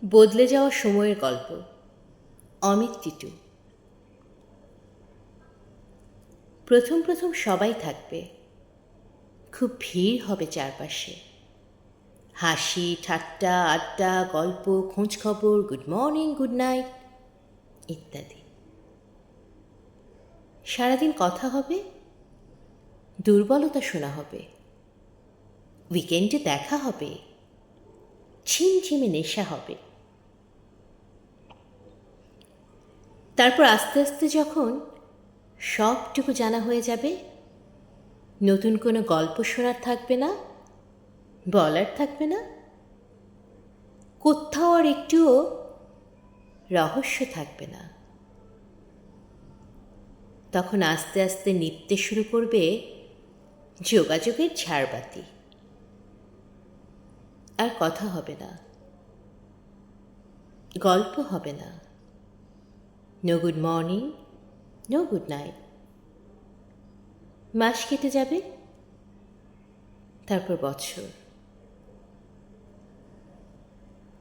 বদলে যাওয়া সময়ের গল্প। অমিত টিটু। প্রথম প্রথম সবাই থাকবে, খুব ভিড় হবে চারপাশে। হাসি, ঠাট্টা, আড্ডা, গল্প, খোঁজ খবর, গুড মর্নিং, গুড নাইট ইত্যাদি। সারাদিন কথা হবে, দুর্বলতা শোনা হবে। উইকেন্ডে দেখা হবে, ঝিমঝিমে নেশা হবে। তারপর আস্তে আস্তে যখন সবটুকু জানা হয়ে যাবে, নতুন কোনো গল্প শোনার থাকবে না, বলার থাকবে না, কোথাও আর একটুও রহস্য থাকবে না। তখন আস্তে আস্তে নিত্যে শুরু করবে যোগাযোগের ঝাড়বাতি। আর কথা হবে না, গল্প হবে না, no good morning, no good night. মাস কেটে যাবে, তারপর বছর।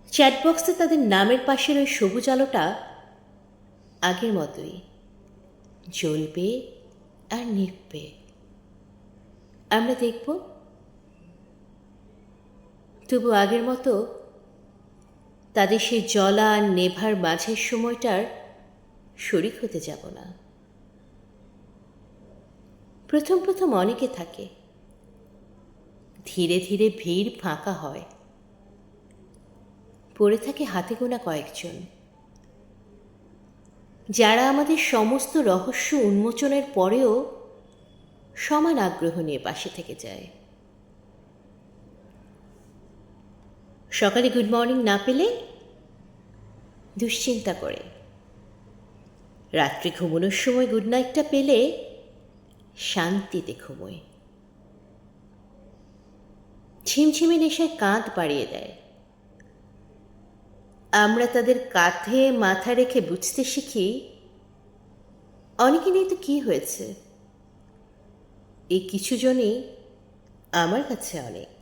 চ্যাটবক্সে তাদের নামের পাশের ওই সবুজ আলোটা আগের মতোই জ্বলবে আর নিভবে। আমরা দেখব, তবু আগের মতো তাদের সেই জ্বলা আর নেভার মাঝের সময়টার শরিক হতে যাব না। প্রথম প্রথম অনেকে থাকে, ধীরে ধীরে ভিড় ফাঁকা হয়, পড়ে থাকে হাতে গোনা কয়েকজন, যারা আমাদের সমস্ত রহস্য উন্মোচনের পরেও সমান আগ্রহ নিয়ে পাশে থেকে যায়। সকালে গুড মর্নিং না পেলে দুশ্চিন্তা করে, রাত্রে ঘুমানোর সময় গুড নাইটটা পেলে শান্তিতে ঘুমোয়। ঝিমঝিমে নেশায় কাঁধ বাড়িয়ে দেয়। আমরা তাদের কাঁধে মাথা রেখে বুঝতে শিখি, অনেকে নেই তো কি হয়েছে, এই কিছু জনই আমার কাছে অনেক।